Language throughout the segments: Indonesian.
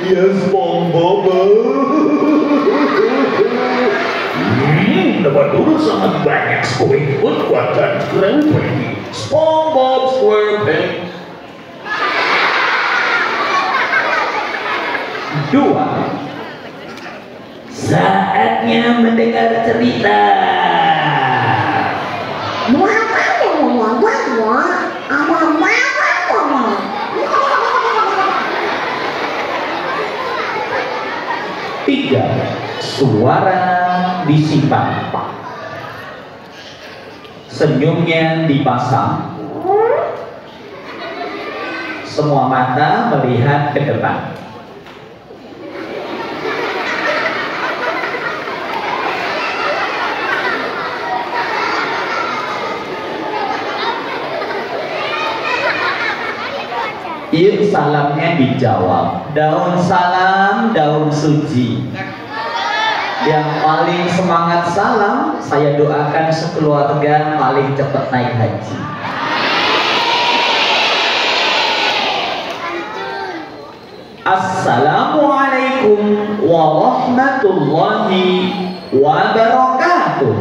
Iya, SpongeBob. Dapat dulu sangat banyak Squidward buatan Screwpig. SpongeBob SquarePants. 2. Saatnya mendengar cerita. 3. Suara disimpan. Senyumnya dipasang. Semua mata melihat ke depan. Yuk salamnya dijawab. Daun salam, daun suci. Yang paling semangat salam, saya doakan sekeluarga paling cepat naik haji. Assalamualaikum warahmatullahi wabarakatuh.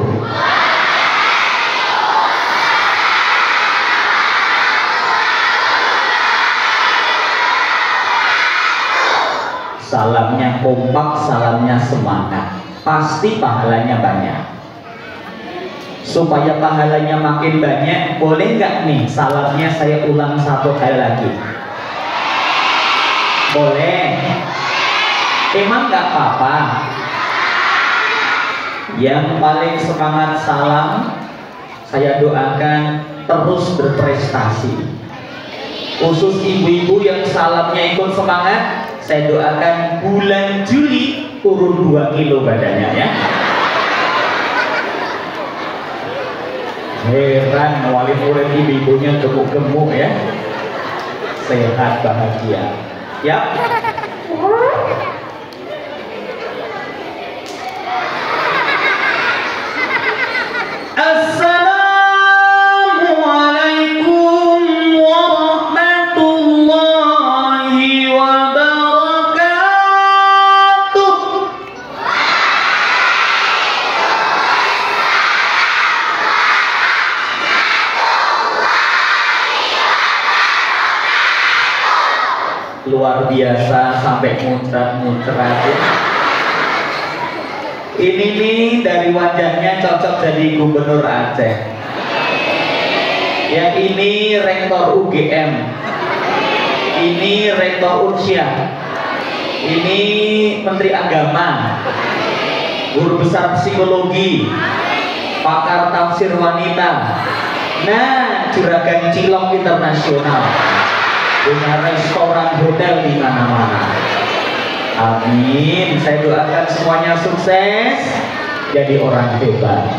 Salamnya kompak, salamnya semangat, pasti pahalanya banyak. Supaya pahalanya makin banyak, boleh nggak nih salamnya saya ulang 1 kali lagi? Boleh? Emang nggak apa-apa? Yang paling semangat salam, saya doakan terus berprestasi. Khusus ibu-ibu yang salamnya ikut semangat, saya doakan bulan Juli turun 2 kilo badannya ya. Heran wali murid ibu-ibunya gemuk-gemuk ya. Sehat bahagia. Ya. Assalamualaikum warahmatullahi wabarakatuh. Luar biasa sampai muncrat-muncrat ya. Ini nih dari wajahnya cocok jadi gubernur Aceh. Yang ini rektor UGM. Ini rektor Unsya. Ini menteri agama. Guru besar psikologi. Pakar tafsir wanita. Nah, juragan cilok internasional. Punya restoran hotel di mana-mana. Amin. Saya doakan semuanya sukses, jadi orang hebat.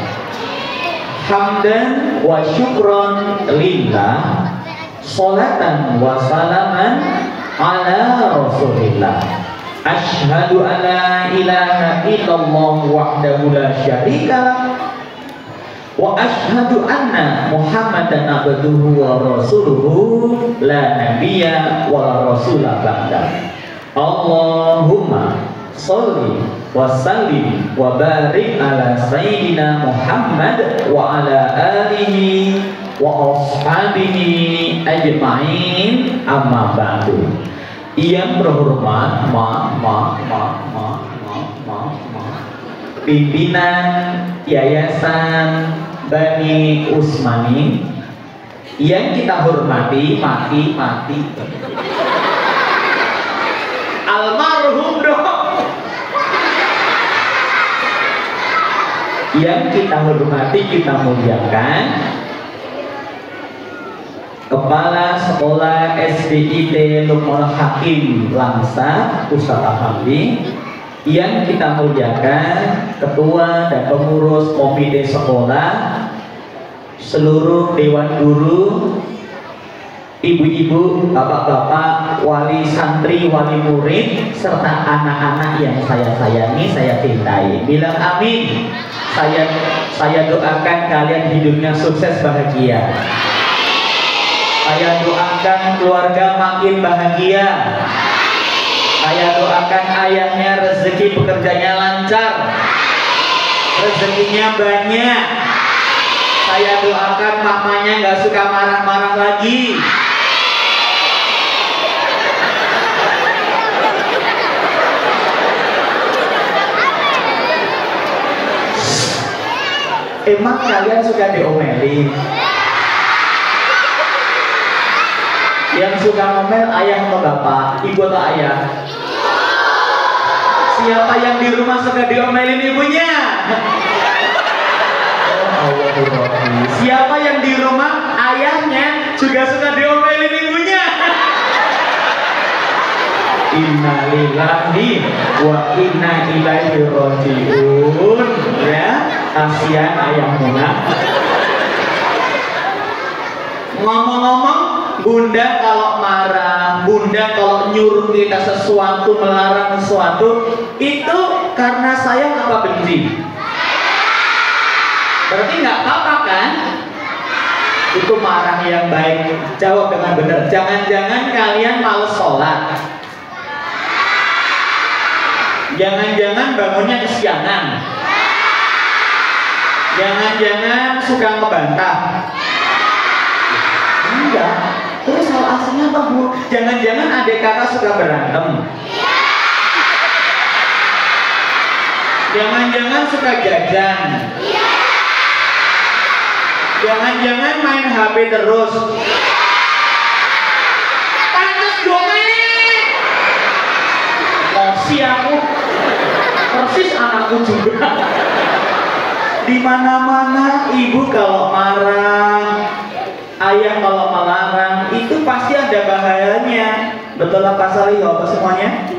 Hamdan wa syukron lillah, sholatan wa salaman ala rasulillah. Asyhadu an la ilaha illallah wahdahu la syarika wa asyhadu anna Muhammadan abduhu wa rasuluhu la nabiyya wa rasulah ba'da. Allahumma sholli wa sallim wa barik ala sayyidina Muhammad wa ala alihi wa ashabihi ajma'in, amma ba'du. Yang berhormat pimpinan Yayasan Bani Usmani, yang kita hormati mati almarhum dong. Yang kita hormati, kita muliakan Kepala Sekolah SDIT Lukmanul Hakim Langsa Ustadz Hamdi. Yang kita muliakan Ketua dan Pengurus Komite Sekolah, seluruh Dewan Guru, ibu-ibu, bapak-bapak, wali santri, wali murid, serta anak-anak yang saya sayangi, saya cintai. Bilang amin. Saya doakan kalian hidupnya sukses bahagia. Saya doakan keluarga makin bahagia. Saya doakan doakan ayahnya rezeki pekerjaannya lancar, rezekinya banyak. Saya doakan mamanya nggak suka marah-marah lagi. Emang kalian suka diomelin? Yang suka ngomel ayah atau bapak, ibu atau ayah? Siapa yang di rumah suka diomelin ibunya? Siapa yang di rumah ayahnya juga suka diomelin ibunya? Innalillahi wa inna ilaihi rajiun. Ya, kasihan ayah Muna. Ngomong-ngomong, bunda kalau marah, bunda kalau nyuruh kita sesuatu, melarang sesuatu, itu karena sayang apa benci? Berarti nggak apa-apa kan? Itu marah yang baik. Jawab dengan benar. Jangan-jangan kalian males sholat. Jangan-jangan bangunnya kesiangan. Jangan-jangan suka ngebantah. Enggak. Terus hal aslinya apa, Bu? Jangan-jangan adik kakak suka berantem. Jangan-jangan suka jajan. Jangan-jangan main HP terus. Pantes domelin. Mosi aku. Persis anakku juga. Di mana-mana ibu kalau marah, ayah kalau melarang, itu pasti ada bahayanya. Betul apa salah ya apa semuanya?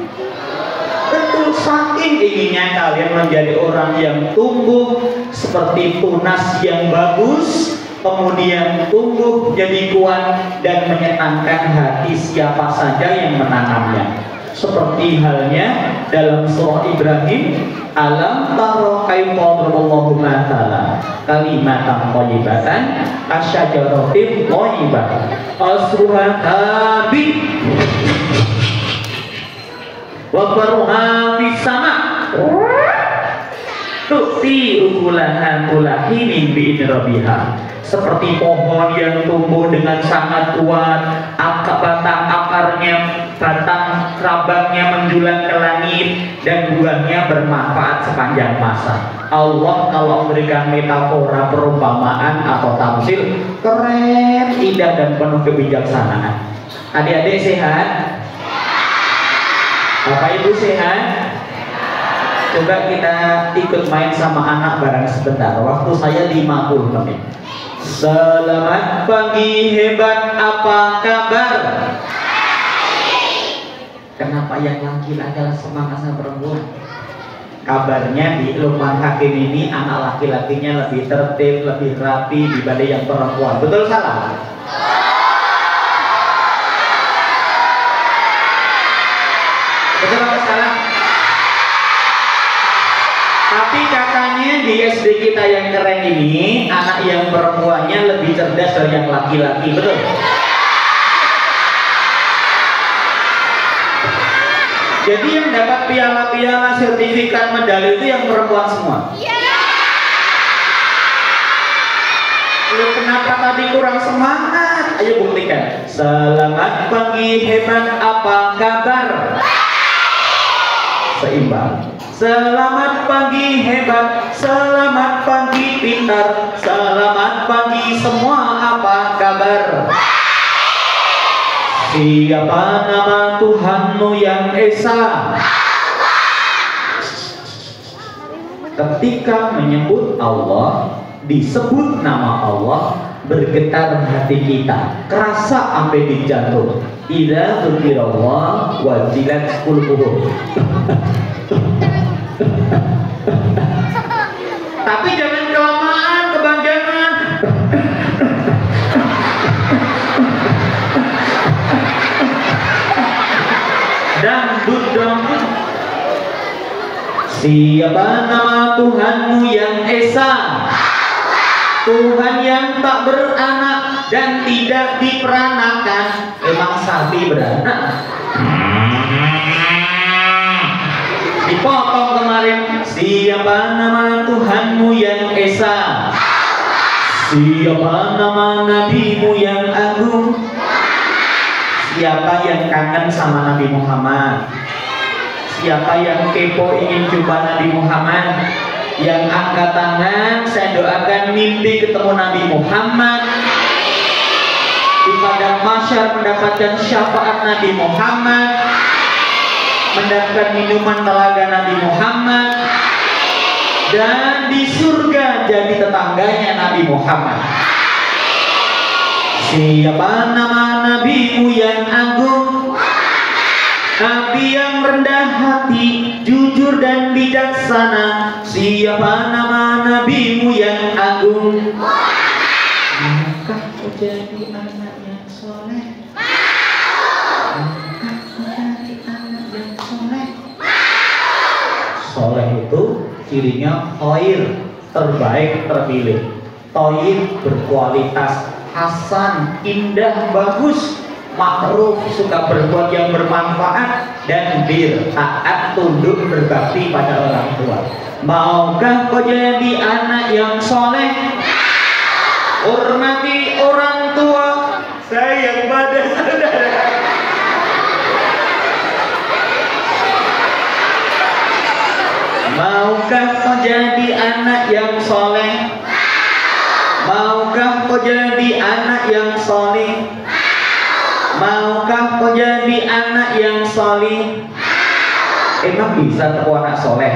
Betul, saking inginnya kalian menjadi orang yang tumbuh seperti tunas yang bagus, kemudian tumbuh jadi kuat dan menyenangkan hati siapa saja yang menanamnya. Seperti halnya dalam surah Ibrahim, alam taro kaifa darballahu mathalan kalimatan thayyibatan asyajaratin thayyibatan asruha thabit wa faruha fis sama tu'ti ukulaha kulahinin bi'in rabbiha. Seperti pohon yang tumbuh dengan sangat kuat, batang akarnya, batang cabangnya menjulang ke langit, dan buahnya bermanfaat sepanjang masa. Allah kalau memberikan metafora, perumpamaan atau tamsil, keren, indah, dan penuh kebijaksanaan. Adik-adik sehat? Bapak Ibu sehat? Coba kita ikut main sama anak bareng sebentar. Waktu saya 50 menit. Selamat pagi hebat, apa kabar? Kenapa yang laki-laki semangat sama perempuan? Kabarnya di Luqman Hakim ini anak laki-lakinya lebih tertib, lebih rapi dibanding yang perempuan. Betul salah? Betul apa salah? Tapi katanya di SD kita yang keren ini, anak yang perempuannya lebih cerdas dari yang laki-laki, betul? Jadi yang dapat piala-piala, sertifikat, medali itu yang perempuan semua. Loh, kenapa tadi kurang semangat? Ayo buktikan. Selamat pagi hebat, apa kabar? Seimbang. Selamat pagi hebat, selamat pagi pintar, selamat pagi semua, apa kabar? Siapa nama Tuhanmu yang Esa? Ketika menyebut Allah, disebut nama Allah, bergetar hati kita, kerasa sampai di jantung. Idza dzukirallah wajilat qulubuhum. Tapi jangan kelamaan, kebanjangan. Dangdut dangdut. Siapa nama Tuhanmu yang Esa? Tuhan yang tak beranak dan tidak diperanakan. Emang sapi beranak? dipotong kemarin. Siapa nama Tuhanmu yang esa? Siapa nama nabimu yang agung? Siapa yang kangen sama Nabi Muhammad? Siapa yang kepo ingin jumpa Nabi Muhammad? Yang angkat tangan, saya doakan mimpi ketemu Nabi Muhammad di padang mahsyar, mendapatkan syafaat Nabi Muhammad, mendapatkan minuman telaga Nabi Muhammad, dan di surga jadi tetangganya Nabi Muhammad. Siapa nama nabimu yang agung? Nabi yang rendah hati, jujur dan bijaksana. Siapa nama nabimu yang agung? Maukah kau jadi anak yang soleh? Maukah kau jadi anak yang soleh? Soleh itu cirinya khair, terbaik, terpilih. Thayyib, berkualitas. Hasan, indah, bagus. Ma'ruf, suka berbuat yang bermanfaat. Dan bir, taat, tunduk, berbakti pada orang tua. Maukah kau jadi anak yang soleh? Hormati orang tua, sayang pada saudara. Maukah kau jadi anak yang soleh? Maukah kau jadi anak yang soleh? Maukah kau jadi anak yang soleh? Emang bisa tepuk anak soleh?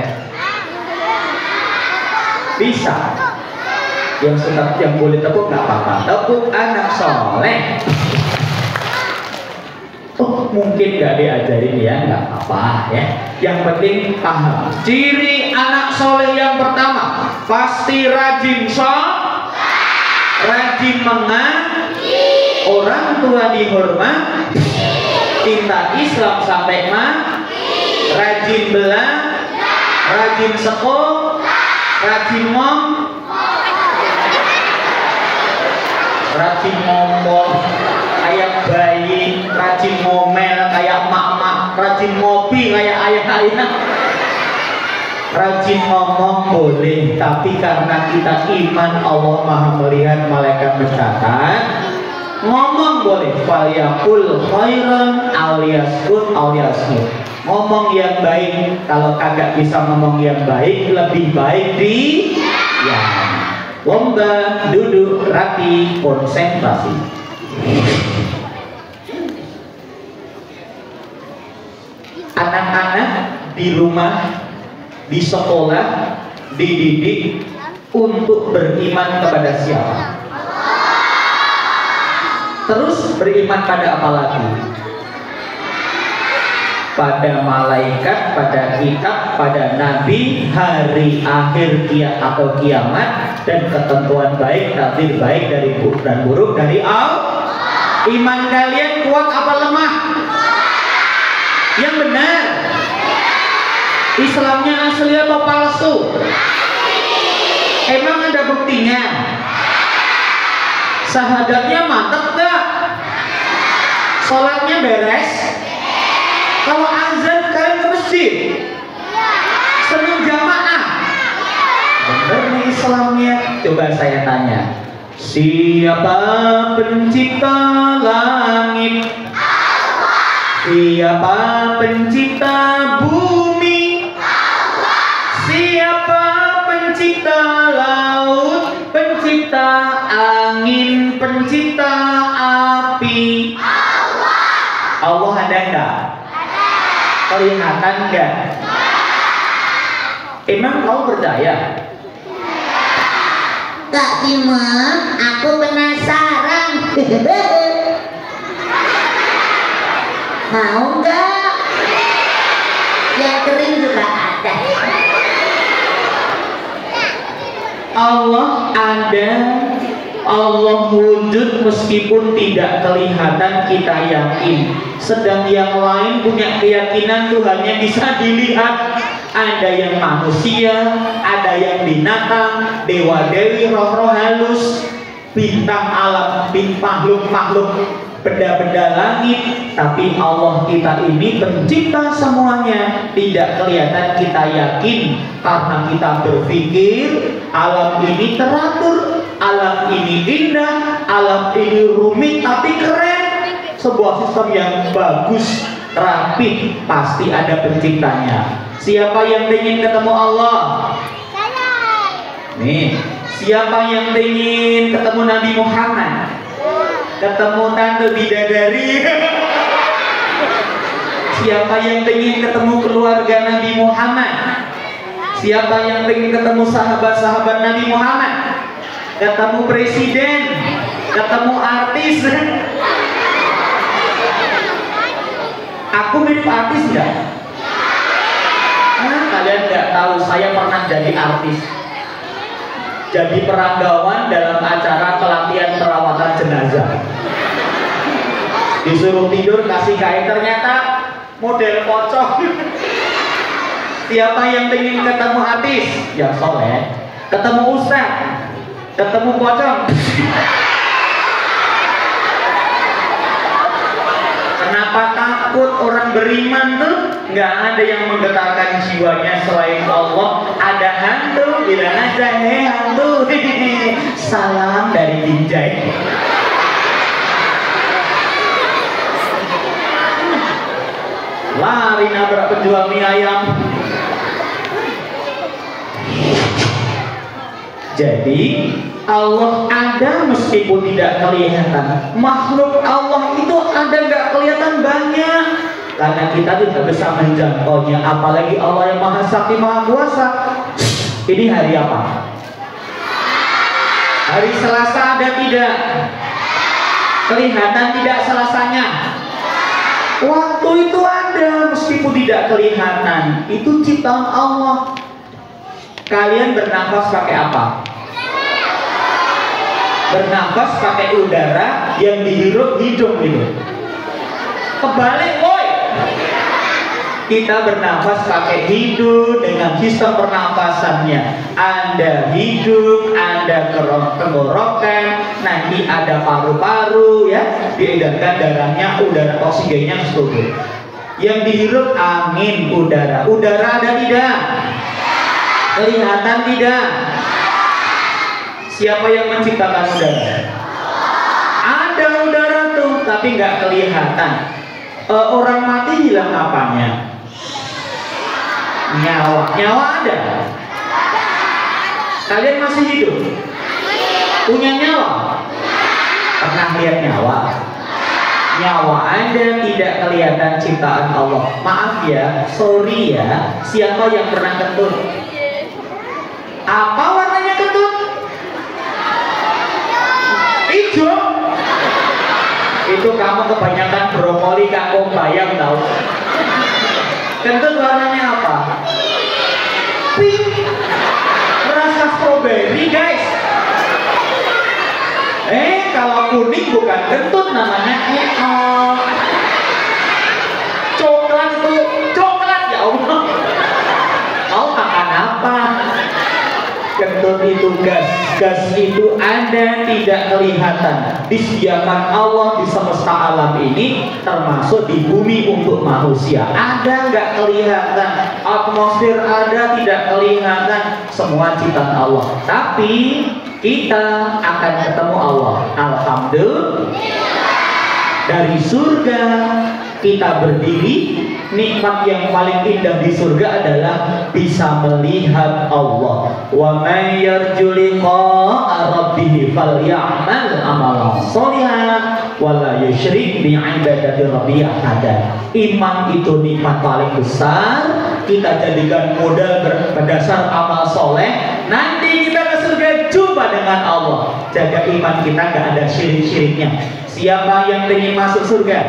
Bisa. Yang suka, yang boleh tepuk nggak apa-apa. Tepuk anak soleh. Oh, mungkin nggak diajarin ya, nggak apa-apa ya. Yang penting paham. Ciri anak soleh yang pertama pasti rajin sholat, rajin mengaji, orang tua dihormat, cinta Islam sampai mati, rajin belajar, rajin sekolah, rajin rajin ngomong kayak bayi, rajin ngomel kayak mak-mak, rajin ngopi kayak ayah-ayah. Rajin ngomong boleh, tapi karena kita iman Allah Maha melihat, malaikat mencatat. Ngomong boleh, falyaqul khairan aliyaskut aliyaskut. Ngomong yang baik, kalau kagak bisa ngomong yang baik, lebih baik di ya. Lomba, duduk, rapi, konsentrasi. Anak-anak di rumah, di sekolah, dididik untuk beriman kepada siapa? Terus beriman pada apa lagi? Pada malaikat, pada kitab, pada nabi, hari akhir atau kiamat, dan ketentuan baik, takdir baik dari buruk dan buruk dari Allah. Iman kalian kuat apa lemah? Yang benar. Islamnya asli atau palsu? Emang ada buktinya? Syahadatnya mantap gak? Sholatnya beres? Kalau azan kalian ke masjid? Senang jamaah? Bener nih Islamnya. Coba saya tanya, siapa pencipta langit? Siapa pencipta bumi? Siapa pencipta laut? Pencipta angin? Pencipta api? Allah ada enggak? Kelihatan enggak? Emang kau percaya? Kak Timur, aku penasaran. Mau nggak? Yang kering juga ada. Allah ada, Allah wujud meskipun tidak kelihatan, kita yakin. Sedang yang lain punya keyakinan Tuhannya bisa dilihat. Ada yang manusia, ada yang binatang, dewa-dewi, roh-roh halus, bintang alam, makhluk-makhluk benda-benda langit, tapi Allah kita ini pencipta semuanya. Tidak kelihatan, kita yakin karena kita berpikir alam ini teratur, alam ini indah, alam ini rumit tapi keren. Sebuah sistem yang bagus, rapi, pasti ada penciptanya. Siapa yang ingin ketemu Allah? Nih, siapa yang ingin ketemu Nabi Muhammad? Ketemu tante bidadari? Siapa yang ingin ketemu keluarga Nabi Muhammad? Siapa yang ingin ketemu sahabat-sahabat Nabi Muhammad? Ketemu presiden? Ketemu artis? Aku mirip artis nggak? Kalian nggak tahu, saya pernah jadi artis. Jadi peranggawan dalam acara pelatihan perawatan jenazah. Disuruh tidur kasih kain, ternyata model pocong. Siapa yang ingin ketemu artis? Yang soleh. Ketemu ustaz? Ketemu pocong? Kenapa takut? Orang beriman tuh nggak ada yang menggetarkan jiwanya selain Allah. Ada hantu, bilang aja, hei hantu, salam dari Binjai. Lari nabrak penjual mie ayam. Jadi Allah ada meskipun tidak kelihatan. Makhluk Allah itu ada nggak kelihatan banyak, karena kita tidak bisa menjangkaunya. Apalagi Allah yang Maha Sakti Maha Kuasa. Ini hari apa? Hari Selasa ada tidak? Kelihatan tidak Selasanya? Waktu itu ada meskipun tidak kelihatan. Itu ciptaan Allah. Kalian bernafas pakai apa? Bernafas pakai udara yang dihirup hidung gitu. Kebalik, woi. Kita bernafas pakai hidung dengan sistem pernafasannya. Anda hidung, Anda tenggorokan, nanti ada paru-paru ya, diedarkan darahnya, udara oksigennya ke tubuh. Yang dihirup angin udara. Udara ada tidak? Kelihatan tidak? Siapa yang menciptakan udara? Ada udara tuh, tapi nggak kelihatan. Orang mati hilang apanya? Nyawa. Nyawa ada. Kalian masih hidup? Punya nyawa? Pernah lihat nyawa? Nyawa ada, tidak kelihatan ciptaan Allah. Maaf ya, sorry ya. Siapa yang pernah kentut? Apa warnanya kentut? Hijau. Itu kamu kebanyakan brokoli kangkung bayam tahu. Kentut warnanya apa? Pink. Rasa strawberry guys. Kalau kuning bukan kentut, namanya coklat itu coklat, ya Allah. Mau makan apa? Kentut itu gas. Gas itu ada, tidak kelihatan. Disediakan Allah di semesta alam ini, termasuk di bumi untuk manusia. Ada nggak kelihatan. Atmosfer ada, tidak kelihatan. Semua ciptaan Allah. Tapi kita akan ketemu Allah. Alhamdulillah. Dari surga kita berdiri. Nikmat yang paling indah di surga adalah bisa melihat Allah. Wa may yarju liqa'a rabbih falyamal amalan sholihan wa la yusyrik bi ibadati rabbih ahada. Iman itu nikmat paling besar. Kita jadikan modal berdasar amal soleh. Nanti kita ke surga jumpa dengan Allah. Jaga iman kita, nggak ada syirik-syiriknya. Siapa yang ingin masuk surga?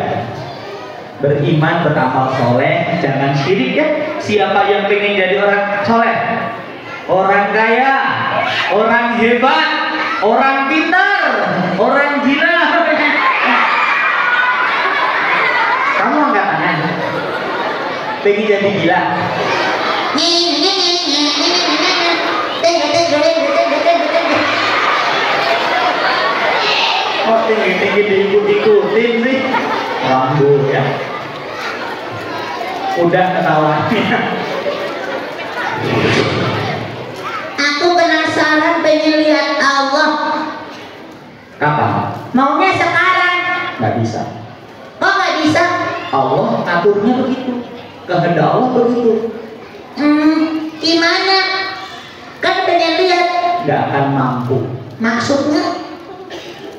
Beriman, beramal soleh, jangan syirik ya. Siapa yang pengen jadi orang soleh, orang kaya, orang hebat, orang pintar, orang gila? Kamu angkat tangan. Pengen jadi gila? kok tinggi-tinggi diikut-ikutin sih? Rambu ya. Udah ketawanya. Aku penasaran pengen lihat Allah. Kapan? Maunya sekarang. Nggak bisa. Kok nggak bisa? Allah aturnya begitu. Kehendak Allah begitu. Gimana? Kan pengen lihat. Nggak akan mampu. Maksudnya?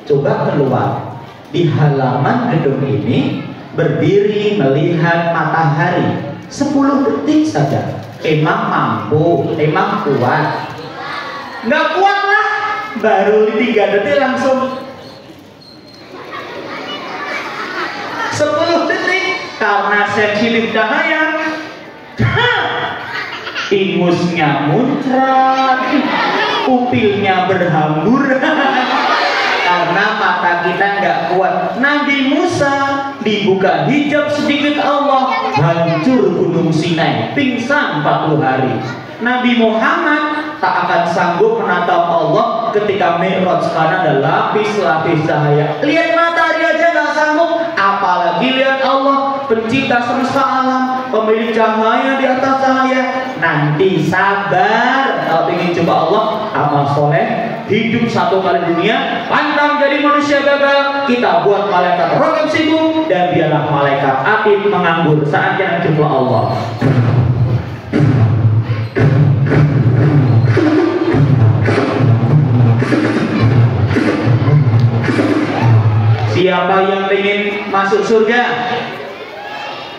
Coba keluar di halaman gedung ini, berdiri melihat matahari 10 detik saja. Emang mampu? Emang kuat? Nggak kuat lah. Baru 3 detik langsung 10 detik karena sensitif cahaya. Ingusnya muncrat, pupilnya berhamburan karena mata kita nggak kuat. Nabi Musa dibuka hijab sedikit Allah, hancur gunung Sinai, pingsan 40 hari. Nabi Muhammad tak akan sanggup menatap Allah ketika Mi'raj karena ada lapis-lapis cahaya. Lihat matahari aja nggak sanggup, apalagi lihat Allah, pencipta semesta alam, pemilik cahaya di atas cahaya. Nanti sabar, kalau ingin coba Allah, amal soleh, hidup 1 kali dunia, pantang jadi manusia gagal. Kita buat malaikat rogam sibuk, dan biarlah malaikat api menganggur saat yang jumpa Allah. Siapa yang ingin masuk surga?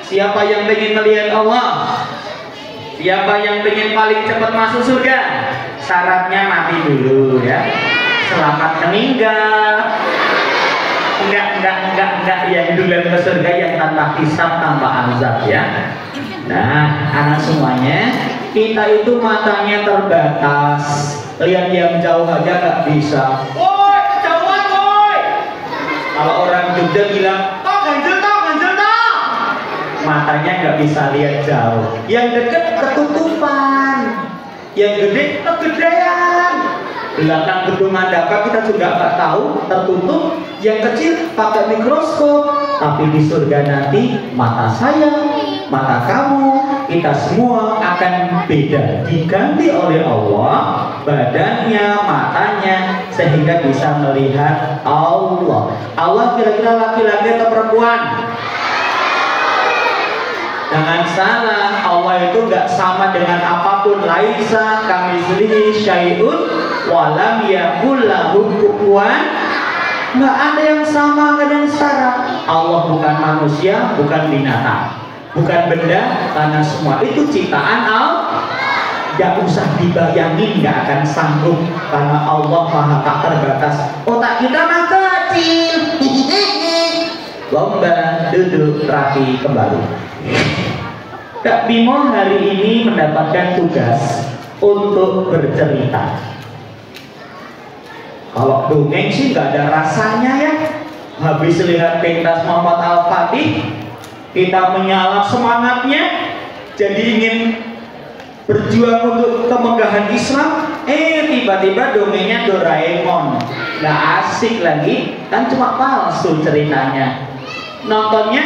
Siapa yang ingin melihat Allah? Siapa yang ingin paling cepat masuk surga? Syaratnya mati dulu ya. Selamat meninggal. Enggak yang duluan ke surga, yang tanpa hisab, tanpa azab ya. Nah, anak semuanya, kita itu matanya terbatas. Lihat yang jauh aja nggak bisa. Woi, kejauhan woi. Kalau orang Jogja bilang, ganjel toh. Matanya nggak bisa lihat jauh. Yang deket ketutupan, yang gede kegedean. Belakang gedung Mandapa kita juga nggak tahu, tertutup. Yang kecil pakai mikroskop. Tapi di surga nanti mata saya, mata kamu, kita semua akan beda, diganti oleh Allah badannya, matanya, sehingga bisa melihat Allah. Allah kira-kira laki-laki atau perempuan? Jangan salah, Allah itu nggak sama dengan apapun. Laisa kamitslihi syai'un walam yakul lahu kufuwan. Nggak ada yang sama, nggak ada yang setara. Allah bukan manusia, bukan binatang, bukan benda, karena semua itu ciptaan Allah. Gak usah dibayangin, gak akan sanggup, karena Allah maha tak terbatas. Otak kita mah kecil. Lomba duduk rapi kembali. Kak Bimo hari ini mendapatkan tugas untuk bercerita. Kalau dongeng sih nggak ada rasanya ya. Habis lihat pentas Muhammad Al-Fatih, kita menyala semangatnya, jadi ingin berjuang untuk kemegahan Islam. Tiba-tiba dongengnya Doraemon, nggak asik lagi, kan cuma palsu ceritanya. Nontonnya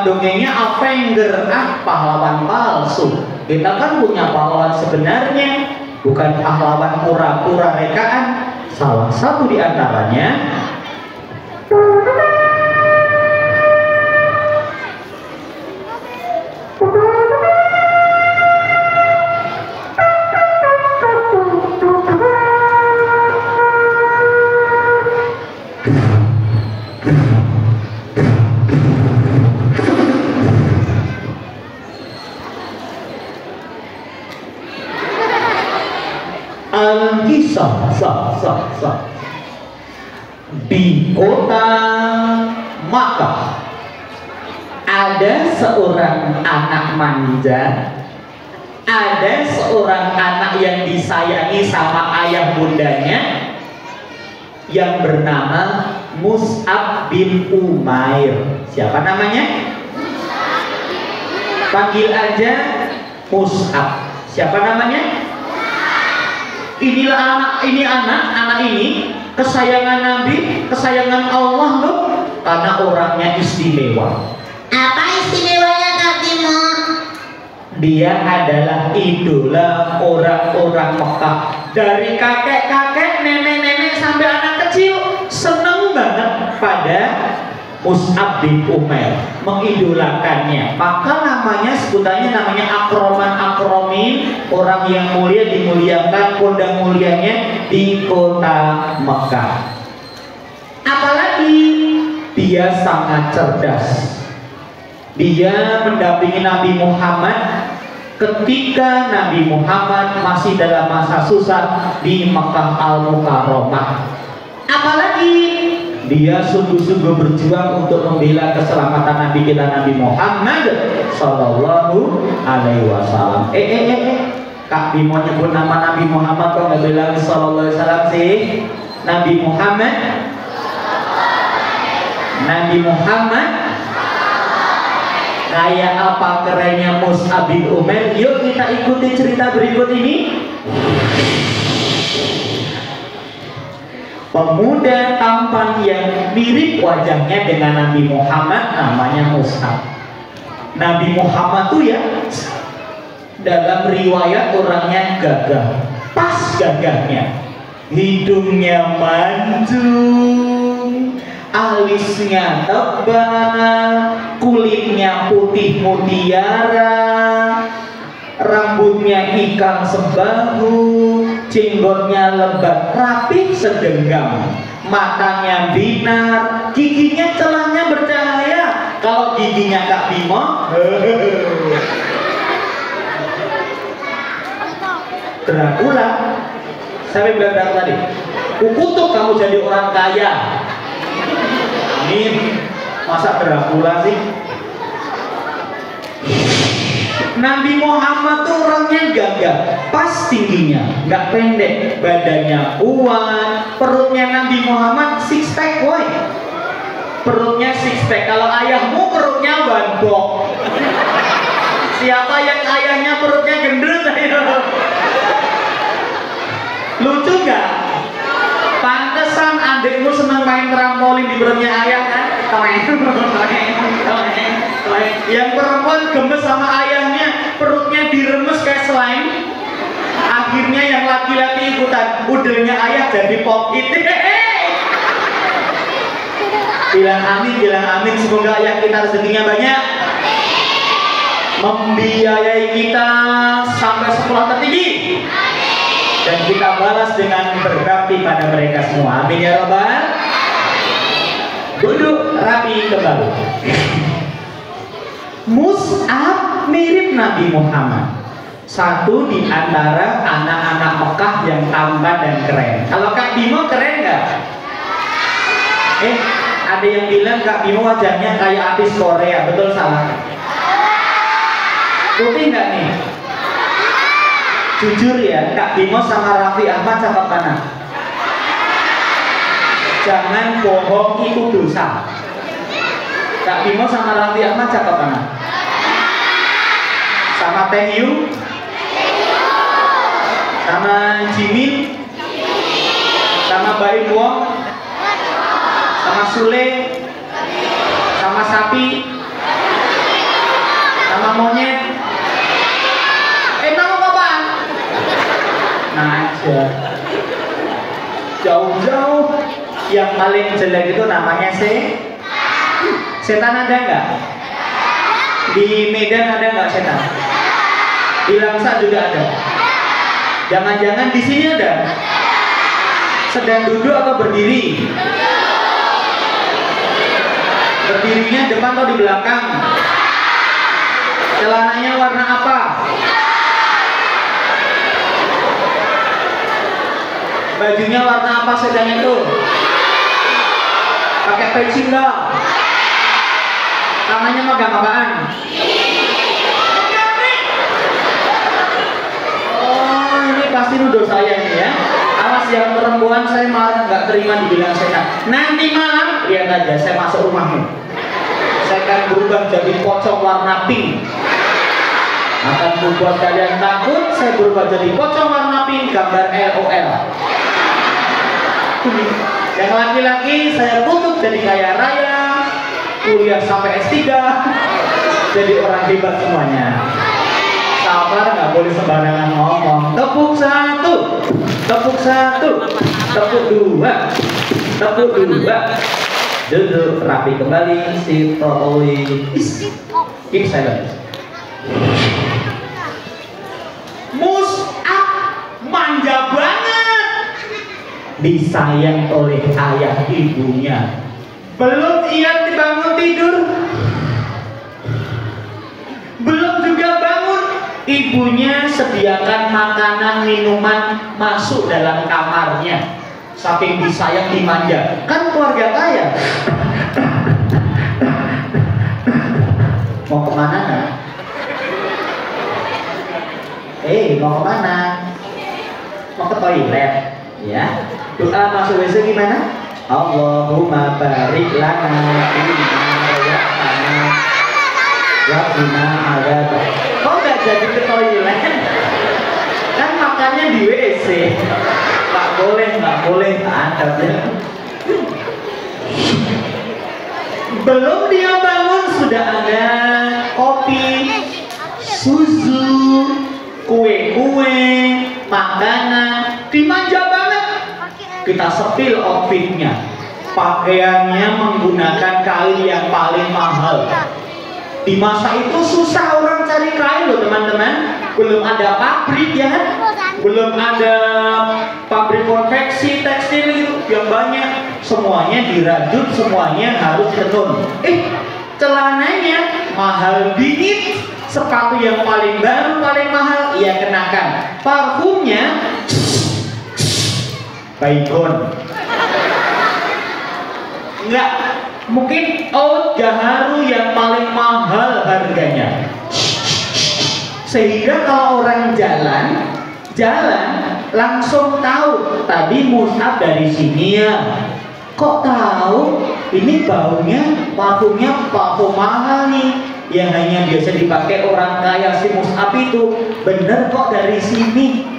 dongengnya Avenger, pahlawan palsu. Kita kan punya pahlawan sebenarnya, bukan pahlawan pura-pura rekaan. Salah satu di antaranya Al-Kisah di kota Makkah ada seorang anak manja, ada seorang anak yang disayangi sama ayah bundanya yang bernama Mus'ab bin Umair. Siapa namanya? Panggil aja Mus'ab. Siapa namanya? Inilah anak ini kesayangan Nabi, kesayangan Allah loh, karena orangnya istimewa. Apa istimewanya Kak Bimo? Dia adalah idola orang-orang Mekah. Dari kakek-kakek, nenek-nenek sampai anak kecil seneng banget pada Mus'ab bin Umair, mengidolakannya. Maka namanya, sebutannya namanya akroman akromin, orang yang mulia dimuliakan, kondang mulianya di kota Mekah. Apalagi dia sangat cerdas. Dia mendampingi Nabi Muhammad ketika Nabi Muhammad masih dalam masa susah di Mekah Al-Mukarramah. Apalagi dia sungguh-sungguh berjuang untuk membela keselamatan Nabi kita Nabi Muhammad Sallallahu Alaihi Wasallam. Kak Bimo nyebut nama Nabi Muhammad kok nggak bilang Sallallahu Alaihi Wasallam sih? Nabi Muhammad, Nabi Muhammad. Kayak apa kerennya Mus'ab bin Umair? Yuk kita ikuti cerita berikut ini. Pemuda tampan yang mirip wajahnya dengan Nabi Muhammad namanya Mus'ab. Nabi Muhammad tuh ya dalam riwayat orangnya gagah, pas gagahnya, hidungnya mancung, alisnya tebal, kulitnya putih mutiara, rambutnya ikan sebahu, jenggotnya lebat rapi segenggam, matanya binar, giginya celahnya bercahaya. Kalau giginya Kak Bimo, Dracula. Saya bilang Dracula tadi, kukutuk kamu jadi orang kaya. Ini masa Dracula sih? Nabi Muhammad tuh orangnya gagah, pas tingginya, nggak pendek, badannya kuat, perutnya Nabi Muhammad six pack boy, perutnya six pack. Kalau ayahmu perutnya bandok, siapa yang ayahnya perutnya gendut? Lucu nggak? Pantesan adikmu senang main trampolin di perutnya ayah kan? Yang perempuan gemes sama ayahnya, perutnya diremes kayak slime. Akhirnya yang laki-laki ikutan, udelnya ayah jadi pop it. Bilang amin, semoga ayah kita rezekinya banyak, membiayai kita sampai sekolah tertinggi, dan kita balas dengan berbakti pada mereka semua. Amin ya Rabbal. Duduk rapi kembali. Mus'ab mirip Nabi Muhammad, satu di antara anak-anak Mekah yang tampan dan keren. Kalau Kak Bimo keren nggak? Ada yang bilang Kak Bimo wajahnya kayak artis Korea, betul salah? Putih nggak nih? Jujur ya, Kak Bimo sama Raffi Ahmad cakep mana? Jangan bohong, itu dosa. Kak Bimo sama Raffi Ahmad cakep mana? Sama Teh Yu? Sama Jimin? Sama Baim Wong? Sama Sule? Sama sapi? Sama monyet? Tahu apa? Nah aja. Jauh-jauh yang paling jelek itu namanya setan. Ada nggak? Di Medan ada nggak setan? Di Langsa juga ada. Jangan-jangan di sini ada? Sedang duduk atau berdiri? Berdirinya depan atau di belakang? Celananya warna apa? Bajunya warna apa setan itu? Pakai peci enggak? Tangannya megang apaan? Oh, ini pasti nuduh saya nih ya. Awas yang perempuan saya marah, nggak terima dibilang setan. Nanti malam lihat aja saya masuk rumahmu. Saya akan berubah jadi pocong warna pink. Akan membuat kalian takut. Saya berubah jadi pocong warna pink gambar LOL. Yang laki-laki saya tuntut jadi kaya raya, kuliah sampai S3, jadi orang hebat semuanya. Sabar, nggak boleh sembarangan ngomong. Tepuk satu, tepuk satu, tepuk dua, tepuk dua. Duduk rapi kembali, sit properly, keep silent. Mus'ab manja banget, disayang oleh ayah ibunya. Belum ia bangun tidur, belum juga bangun, ibunya sediakan makanan minuman masuk dalam kamarnya. Saking disayang dimanja, kan keluarga kaya. Mau kemana nak? Mau kemana? Mau ke toilet? Ya. Doa masuk WC gimana? Allahumma barik lana Waqina adzaban. Kok nggak jadi ke toilet? Kan makannya di WC. Nggak boleh adab ya. Belum dia bangun sudah ada kopi, susu, kue-kue, makanan, dimanja banget. Kita sepil outfitnya, pakaiannya menggunakan kain yang paling mahal. Di masa itu susah orang cari kain loh teman-teman. Belum ada pabrik ya kan? Belum ada pabrik konveksi tekstil itu yang banyak. Semuanya dirajut, semuanya harus tenun. Celananya mahal dingin, sepatu yang paling baru paling mahal ia kenakan. Parfumnya Baygon. Enggak, mungkin Oud Gaharu yang paling mahal harganya. Sehingga kalau orang jalan langsung tahu tadi Mus'ab dari sini ya. Kok tahu? Ini baunya parfumnya parfum mahal nih, yang hanya biasa dipakai orang kaya si Mus'ab itu. Bener kok dari sini.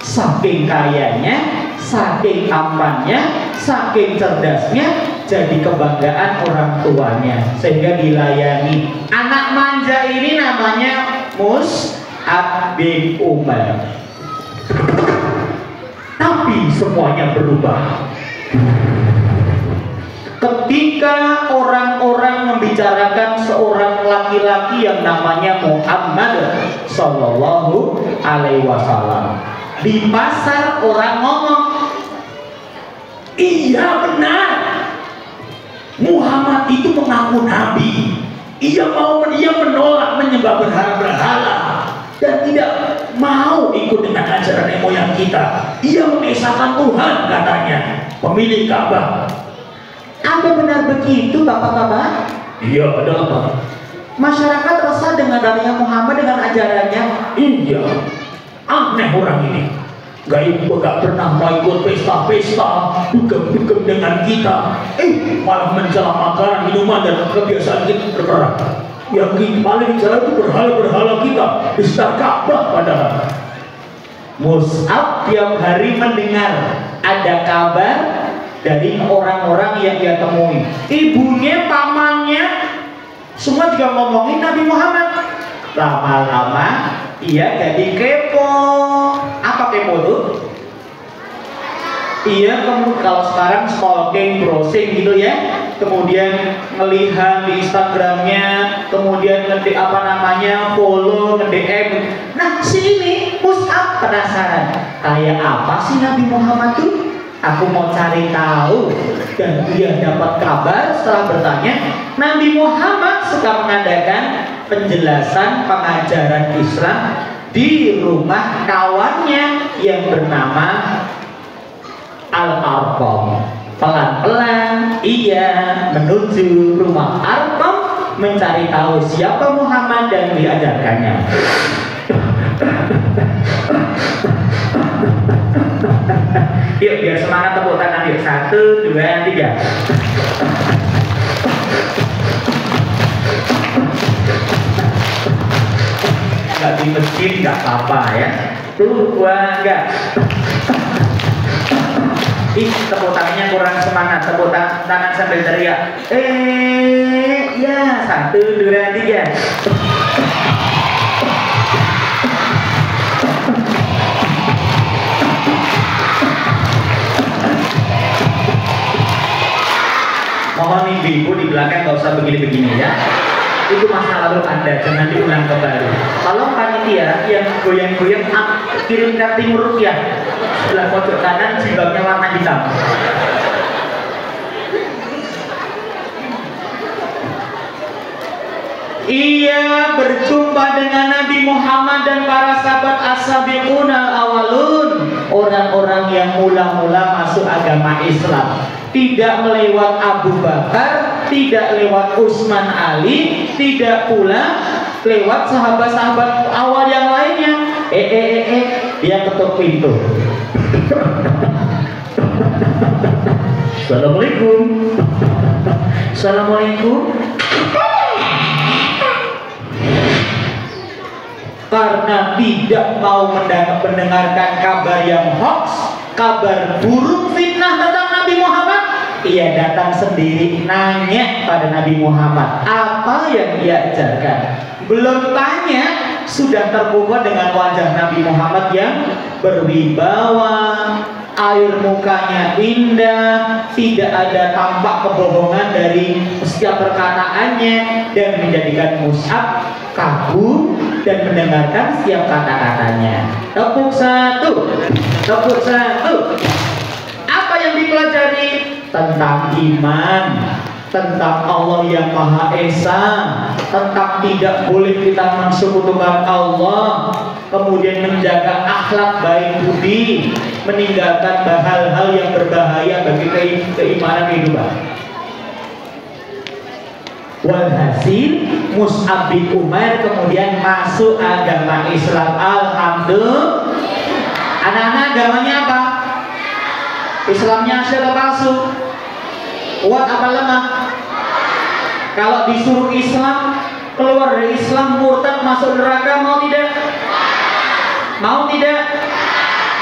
Saking kayanya, saking tampannya, saking cerdasnya, jadi kebanggaan orang tuanya, sehingga dilayani. Anak manja ini namanya Mus'ab bin Umar. Tapi semuanya berubah ketika orang-orang membicarakan seorang laki-laki yang namanya Muhammad Sallallahu Alaihi Wasallam. Di pasar orang ngomong, iya benar, Muhammad itu mengaku nabi. Ia menolak menyembah berhala-berhala dan tidak mau ikut dengan ajaran moyang kita. Ia mengesahkan Tuhan katanya, pemilik Ka'bah. Apa benar begitu Bapak-bapak? Iya, ada apa? Masyarakat resah dengan adanya Muhammad dengan ajarannya. Iya, aneh orang ini. Gak pernah mau ikut pesta-pesta, dugem-dugem dengan kita. Malah mencela makanan, minuman, dan kebiasaan kita berperang. Yang paling jalan itu berhala-berhala kita di sekitar Ka'bah padahal. Mus'ab tiap hari mendengar ada kabar dari orang-orang yang dia temui. Ibunya, pamannya, semua juga ngomongin Nabi Muhammad. Lama-lama ia jadi kepo. Apa kepo tuh? Iya, kalau sekarang stalking, browsing gitu ya. Kemudian melihat di Instagramnya, kemudian follow, nge-DM. Nah, sini Mus'ab penasaran, kayak apa sih Nabi Muhammad tuh? Aku mau cari tahu. Dan dia dapat kabar setelah bertanya, Nabi Muhammad suka mengadakan penjelasan pengajaran Islam di rumah kawannya yang bernama Al-Arqam. Pelan-pelan ia menuju rumah Arqam mencari tahu siapa Muhammad dan diajarkannya. Yuk, biar semangat, tepuk tangan yuk. 1, 2, 3. Nggak di masjid nggak apa-apa ya. Tuh, 2, enggak. Ih, tepuk tangannya kurang semangat, tepuk tangan sambil teriak. Ya, 1, 2, 3. Mohon ibu-ibu di belakang nggak usah begini-begini ya. Itu masa lalu Anda, jangan diulang kembali. Tolong panitia yang goyang-goyang kirim ke timur rupiah. Sebelah pojok kanan jilbabnya warna hitam. Ia berjumpa dengan Nabi Muhammad dan para sahabat as-sabiqun al-awwalun, orang-orang yang mula-mula masuk agama Islam. Tidak melewat Abu Bakar, tidak lewat Utsman Ali, tidak pula lewat sahabat-sahabat awal yang lainnya. Dia ketuk pintu. Assalamualaikum. Assalamualaikum. Karena tidak mau mendengarkan kabar yang hoax, kabar buruk, fitnah tentang Nabi Muhammad, ia datang sendiri nanya pada Nabi Muhammad apa yang ia ajarkan. Belum tanya, sudah terpukau dengan wajah Nabi Muhammad yang berwibawa, air mukanya indah, tidak ada tampak kebohongan dari setiap perkataannya, dan menjadikan Mus'ab kagum dan mendengarkan setiap kata-katanya. Tepuk satu, tepuk satu. Apa yang dipelajari? Tentang iman, tentang Allah yang Maha Esa, tentang tidak boleh kita mensekutukan Allah, kemudian menjaga akhlak baik budi, meninggalkan hal-hal yang berbahaya bagi keimanan kehidupan. Walhasil Mus'ab bin Umair kemudian masuk agama Islam. Alhamdulillah. Anak-anak agamanya apa? Islamnya asli atau palsu? Kuat apa lemah? Kalau disuruh Islam, keluar dari Islam, murtad, masuk neraka, mau tidak? Mau tidak?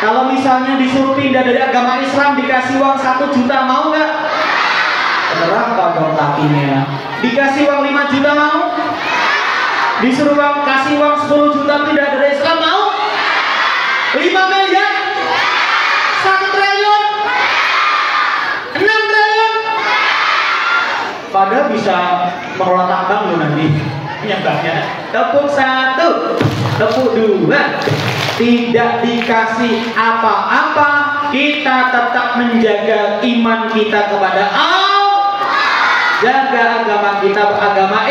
Kalau misalnya disuruh pindah dari agama Islam, dikasih uang 1 juta, mau nggak? Berapa dong takinya? Dikasih uang 5 juta, mau? Disuruh kasih uang 10 juta pindah dari Islam, mau? 5 miliar? 1 triliun? 6 triliun? Padahal bisa mengelola tambang loh nanti nyembahnya. Tepuk 1, tepuk 2. Tidak dikasih apa-apa, kita tetap menjaga iman kita kepada Allah, jaga agama kita agama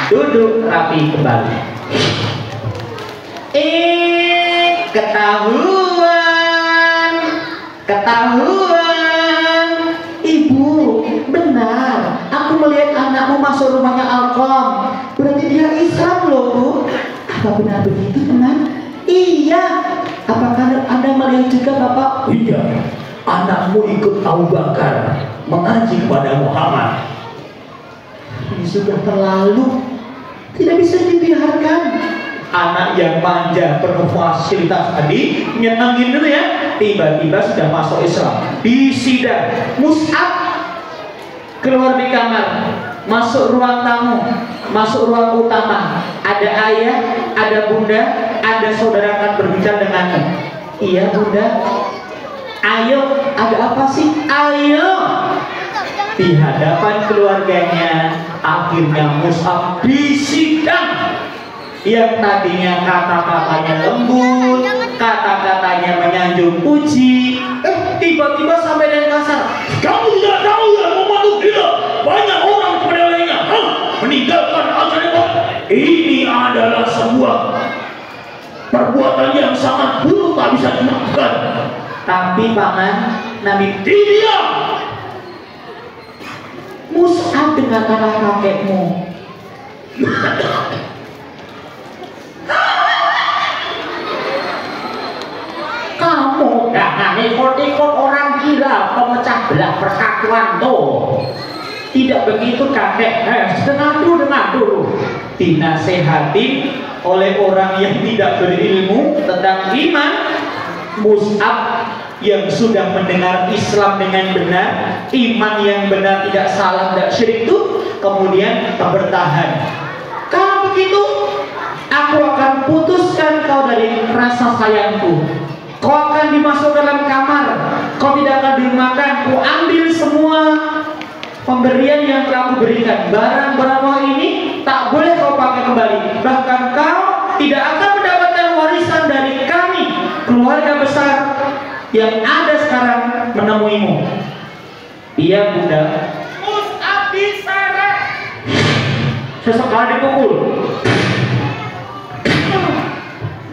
duduk rapi kembali. Ketahuan, ibu, benar. Aku melihat anakmu masuk rumahnya Alkom. Berarti dia Islam loh, Bu. Apa benar begitu, teman? Iya. Apakah Anda melihat juga, Bapak? Iya. Anakmu ikut Abu Bakar mengaji kepada Muhammad. Ini sudah terlalu, tidak bisa dibiarkan. Anak yang manja, penuh fasilitas tadi, nyenengin dulu ya, tiba-tiba sudah masuk Islam. Di sidang, Mus'ab keluar di kamar, masuk ruang tamu, masuk ruang utama. Ada ayah, ada bunda, ada saudara akan berbicara denganmu. Iya bunda, ayo, ada apa sih? Ayo. Di hadapan keluarganya, akhirnya Mus'ab disidang. Yang tadinya kata-katanya lembut, kata-katanya menyanjung puji, tiba-tiba sampai dengan kasar. Kamu tidak tahu ya Muhammad gila. Banyak orang kepada lainnya meninggalkan ajaran. Ini adalah sebuah perbuatan yang sangat buruk, tak bisa dimaafkan. Tapi paman, Nabi diam. Mus'ab dengan anak kakekmu. Kamu jangan ikut-ikut orang gila, pemecah belah persatuan tuh. Tidak begitu kakek, dengar dulu. Dinasehati oleh orang yang tidak berilmu tentang iman. Mus'ab yang sudah mendengar Islam dengan benar, iman yang benar, tidak salah, tidak syirik itu kemudian bertahan. Kalau begitu, aku akan putuskan kau dari rasa sayangku. Kau akan dimasuk dalam kamar, kau tidak akan dimakan. Ku ambil semua pemberian yang telah aku berikan. Barang-barangmu ini tak boleh kau pakai kembali. Bahkan kau tidak akan mendapatkan warisan dari kami, keluarga besar yang ada sekarang menemuimu. Iya bunda. Mus'ab diseret, sesekali dipukul.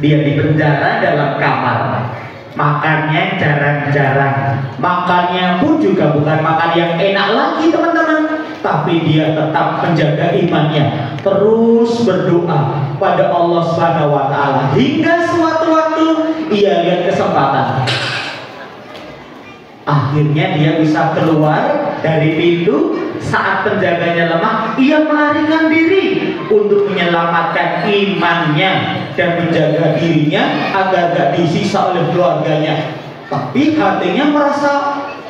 Dia dipenjara dalam kamar. Makannya jarang-jarang. Makannya pun juga bukan makan yang enak lagi teman-teman, tapi dia tetap menjaga imannya, terus berdoa pada Allah Subhanahu wa Ta'ala, hingga suatu waktu ia lihat kesempatan. Akhirnya dia bisa keluar dari pintu. Saat penjaganya lemah, ia melarikan diri untuk menyelamatkan imannya dan menjaga dirinya agar gak disisa oleh keluarganya. Tapi hatinya merasa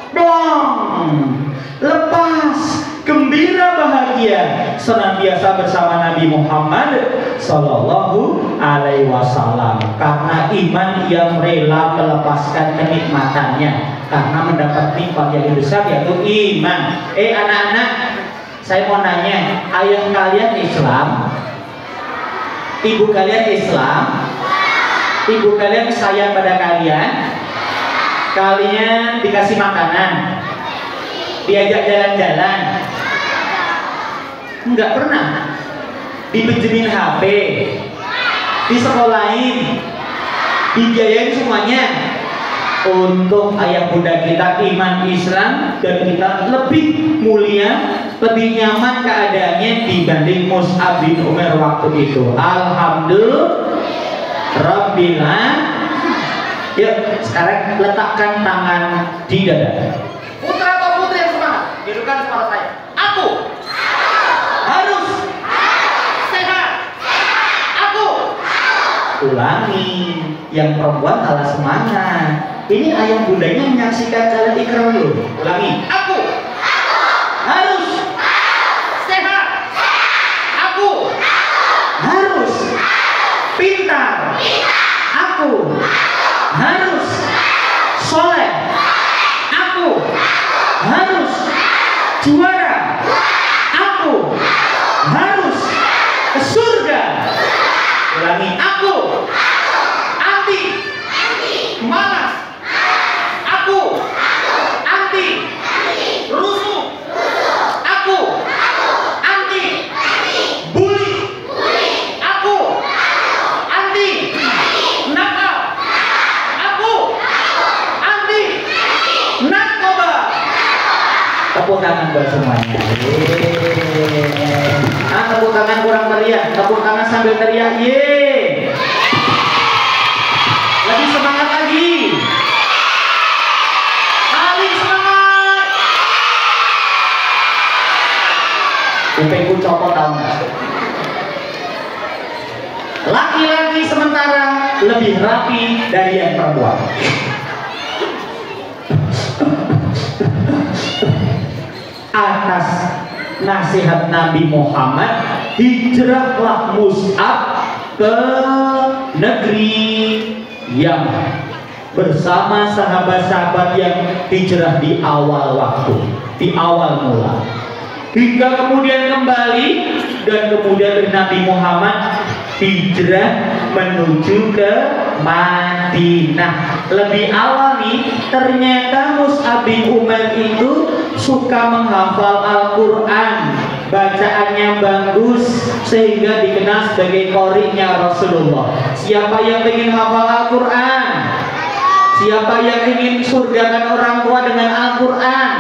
plong, lepas, gembira, bahagia, senantiasa bersama Nabi Muhammad Sallallahu Alaihi Wasallam. Karena iman yang rela melepaskan kenikmatannya, karena mendapat nikmat yang besar yaitu iman. Anak-anak, saya mau nanya, ayah kalian Islam? Ibu kalian Islam? Ibu kalian sayang pada kalian? Kalian dikasih makanan? Diajak jalan-jalan? Enggak pernah? Dipinjemin HP? Disekolahin? Dibiayain semuanya? Untuk ayah bunda kita iman Islam dan kita lebih mulia, lebih nyaman keadaannya dibanding Mus'ab bin Umair waktu itu. Alhamdulillah. Yuk sekarang letakkan tangan di dada. Putra atau putri yang semangat, hidupkan suara saya. Aku harus sehat. Aku ulangi, yang perempuan kalah semangat. Ini ayah bundanya menyaksikan kalian ikrar dulu. Ulangi. Aku harus sehat. Aku harus pintar. Aku harus soleh. Aku harus juara. Aku harus ke surga. Ulangi. Aku anti malas. Aku anti rusuh. Aku anti bully. Aku anti nakal. Aku anti narkoba. Tepuk tangan buat semuanya. Tepuk tangan kurang meriah. Tepuk tangan sambil teriak. Yeay. Lebih semangat lagi. Kupingku copot tahu nggak? Laki-laki sementara lebih rapi dari yang perempuan. Atas nasihat Nabi Muhammad, hijrahlah Mus'ab ke negeri Yaman bersama sahabat-sahabat yang hijrah di awal waktu, di awal mula, hingga kemudian kembali dan kemudian Nabi Muhammad hijrah menuju ke Madinah. Lebih awal nih, ternyata Mus'ab bin Umair itu suka menghafal Al-Quran, bacaannya bagus sehingga dikenal sebagai qori'nya Rasulullah. Siapa yang ingin hafal Al-Quran? Siapa yang ingin surgakan orang tua dengan Al-Quran?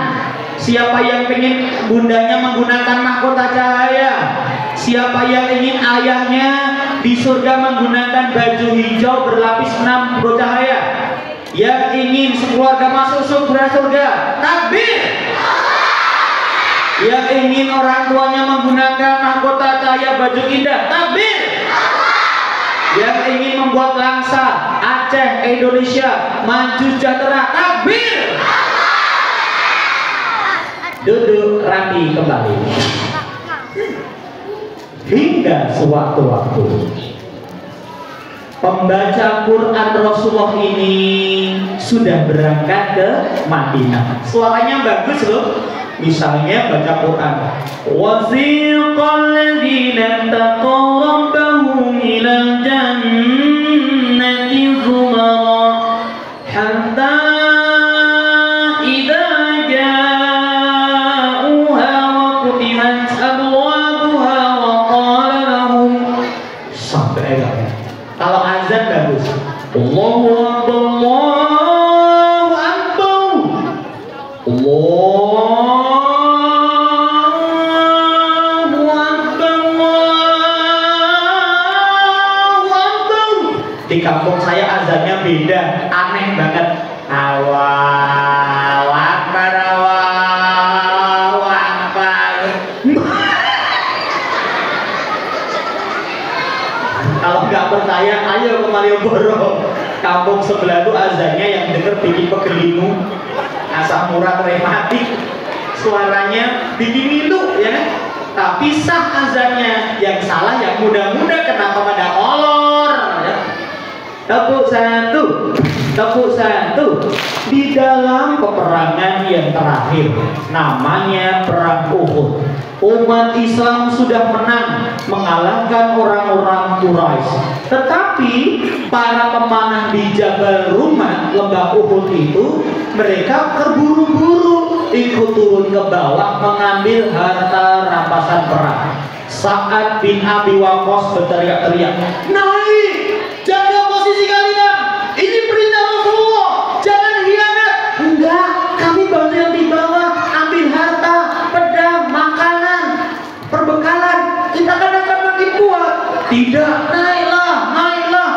Siapa yang ingin bundanya menggunakan mahkota cahaya? Siapa yang ingin ayahnya di surga menggunakan baju hijau berlapis 6 bercahaya? Yang ingin sekeluarga masuk surga, takbir! Yang ingin orang tuanya menggunakan mahkota cahaya baju indah, takbir! Yang ingin membuat langsa, Aceh, Indonesia maju sejahtera. Takbir. Duduk rapi kembali. Hingga sewaktu-waktu pembaca Quran Rasulullah ini sudah berangkat ke Madinah. Suaranya bagus loh. Misalnya baca Quran, wasiqal ladzina taqaw rabbahum ilal jannati zumara hatta idza ja'uha wa futihat abwabuha wa qala lahum, sampai enggak. Kalau azan bagus, Allahu Akbar, Allahu Akbar, Allahu Akbar, Allahu Akbar. Di kampung saya azannya beda, aneh banget. Allahu Akbar, Allahu Akbar. Kalau nggak percaya, ayo ke Malioboro. Kampung sebelah itu azannya yang denger bikin pegelinu, asam urat rematik, suaranya bikin ngilu ya kan? Tapi sah azannya. Yang salah yang muda-muda kenapa pada molor ya? Tepuk satu, tepuk satu. Di dalam peperangan yang terakhir, namanya Perang Uhud, umat Islam sudah menang mengalahkan orang-orang Quraisy. Tetapi para pemanah di Jabal Rumah, lembah Uhud itu, mereka terburu-buru ikut turun ke bawah mengambil harta rampasan perang. Sa'ad bin Abi Waqqas berteriak-teriak, naik, jaga posisi kalian, ini perintah Rasulullah, jangan hianat. Enggak, kami bantu yang di bawah, ambil harta, pedang, makanan, perbekalan, kita akan makin kuat. Tidak, naiklah, naiklah.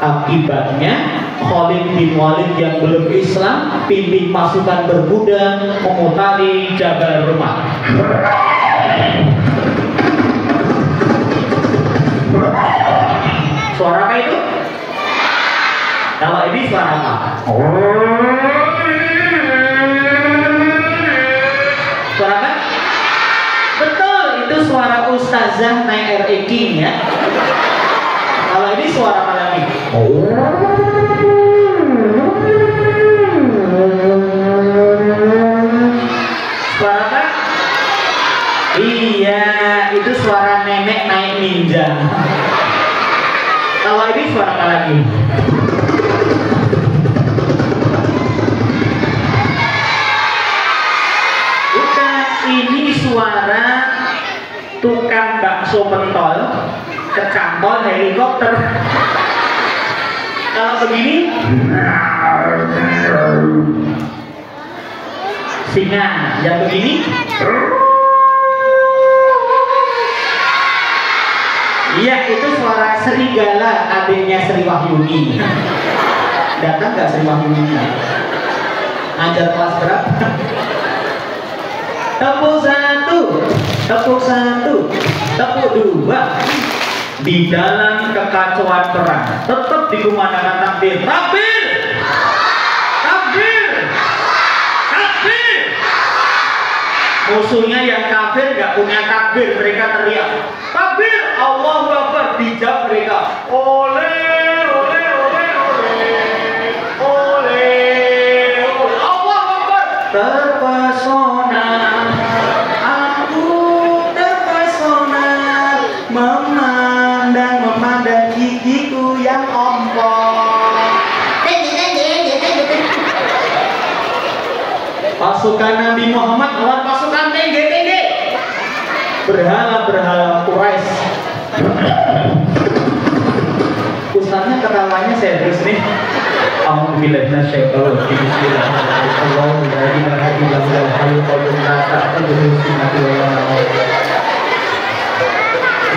Akibatnya Khalid bin Walid yang belum Islam pimpin pasukan berkuda memutari Jabal Rumah. Suara apa itu? Kalau ini suara apa? Suara apa? Betul, itu suara ustazah naik RE King ya. Kalau ini suara apa lagi? Suara apa? Iya, itu suara nenek naik ninja. Kalau ini suara apa lagi? Bukan, ini suara tukang bakso pentol kecantol helikopter. Kalau begini, singa. Yang begini, iya, itu suara serigala, adiknya Sri Wahyuni. Datang nggak Sri Wahyuni? Ngajar kelas berapa? Tepuk satu, tepuk satu, tepuk dua. Di dalam kekacauan perang, tetap dikumandangkan takbir. Takbir! Takbir! Takbir! Musuhnya yang kafir nggak punya takbir, mereka teriak takbir, Allahu Akbar, dijawab mereka oleh oleh oleh oleh oleh oleh, Allahu Akbar. Terpesona aku, terpesona memandang gigiku yang ompong. Pasukan Nabi Muhammad lawan pasukan TNG. Berhala-berhala Quraisy. Ustaznya ketawanya serius nih. Alhamdulillah, nasyaitanir rajim.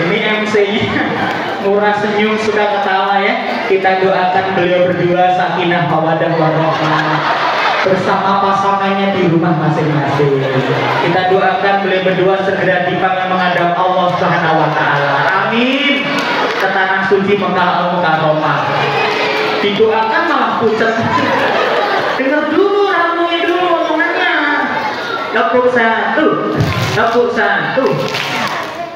Ini MC-nya murah senyum suka ketawa ya. Kita doakan beliau berdua sakinah mawaddah warahmah bersama pasangannya di rumah masing-masing. Kita doakan beliau berdua segera dipanggil menghadap Allah Subhanahu wa taala. Amin. Ke tanah suci Mekah Al-Mukarramah. Didoakan pucat. Dengar dulu, ramuin dulu omongannya. Tepuk satu.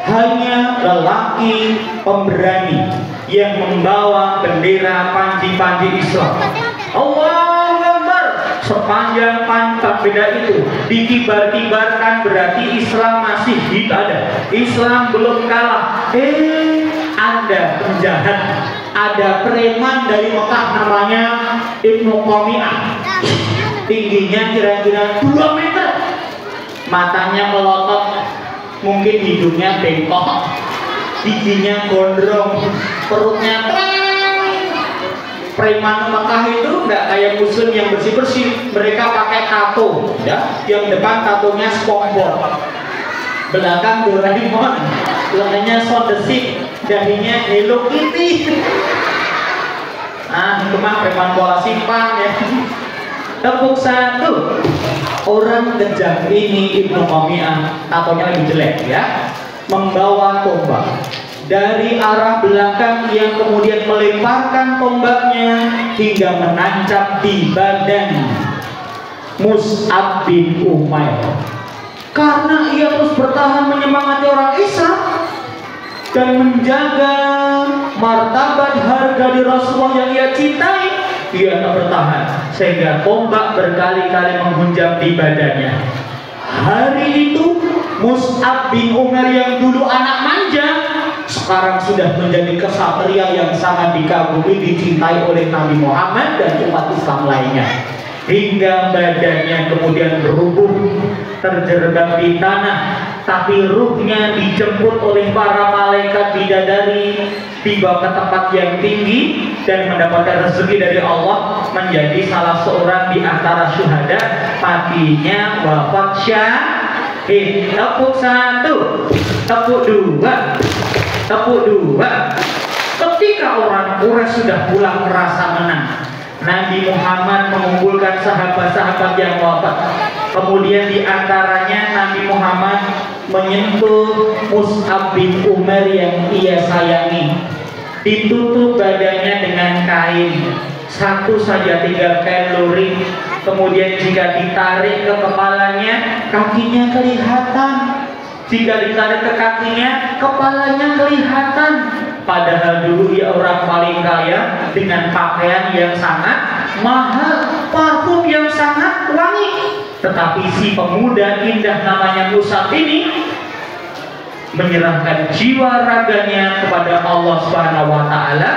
Hanya lelaki pemberani yang membawa bendera panji-panji Islam. Allahu Akbar. Sepanjang pantat beda itu dikibar-kibarkan, berarti Islam masih ada. Islam belum kalah. Ada penjahat, ada preman dari Mekah namanya Ibnu Qami'ah. Tingginya kira-kira 2 meter. Matanya melotot, mungkin hidungnya bengkok, giginya gondrong, perutnya preman Mekah itu nggak kayak muslim yang bersih-bersih. Mereka pakai tato, ya, yang depan tatonya SpongeBob, belakang Doraemon, lengannya Sound the Sea, dahinya Hello Kitty. Itu mah preman bola simpang ya. Tepuk satu. Orang kejam ini Ibnu Qami'ah, tatonya lebih jelek ya, membawa tombak dari arah belakang yang kemudian melemparkan tombaknya hingga menancap di badan Mus'ab bin Umair. Karena ia terus bertahan menyemangati orang Islam dan menjaga martabat harga di Rasulullah yang ia cintai, ia tak bertahan sehingga tombak berkali-kali menghunjam di badannya. Hari itu Mus'ab bin Umair yang dulu anak manja sekarang sudah menjadi kesatria yang sangat dikagumi, dicintai oleh Nabi Muhammad dan umat Islam lainnya, hingga badannya kemudian berubuh terjerembab di tanah, tapi ruhnya dijemput oleh para malaikat bidadari, dibawa ke tempat yang tinggi dan mendapatkan rezeki dari Allah, menjadi salah seorang di antara syuhada, matinya wafat syahid. Tepuk satu, tepuk dua. Ketika orang Quraisy sudah pulang merasa menang, Nabi Muhammad mengumpulkan sahabat-sahabat yang wafat. Kemudian diantaranya Nabi Muhammad menyentuh Mus'ab bin Umair yang ia sayangi. Ditutup badannya dengan kain, satu saja, 3 kain lurik. Kemudian jika ditarik ke kepalanya, kakinya kelihatan. Jika ditarik ke kakinya, kepalanya kelihatan. Padahal dulu ia orang paling kaya dengan pakaian yang sangat mahal, parfum yang sangat wangi. Tetapi si pemuda indah namanya Mus'ab ini menyerahkan jiwa raganya kepada Allah Subhanahu wa taala,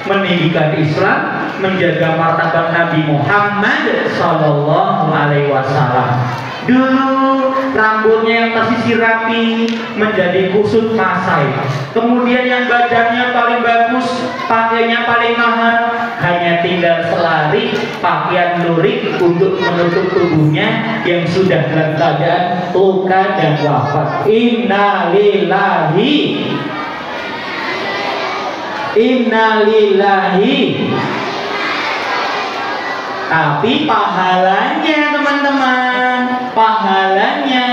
meninggikan Islam, menjaga martabat Nabi Muhammad sallallahu alaihi wasallam. Dulu rambutnya yang tersisir rapi menjadi kusut Masai. Kemudian yang badannya paling bagus, pakaiannya paling mahal, hanya tinggal selari pakaian lurik untuk menutup tubuhnya yang sudah dalam keadaan luka dan wafat. Innalillahi. Tapi pahalanya teman-teman, pahalanya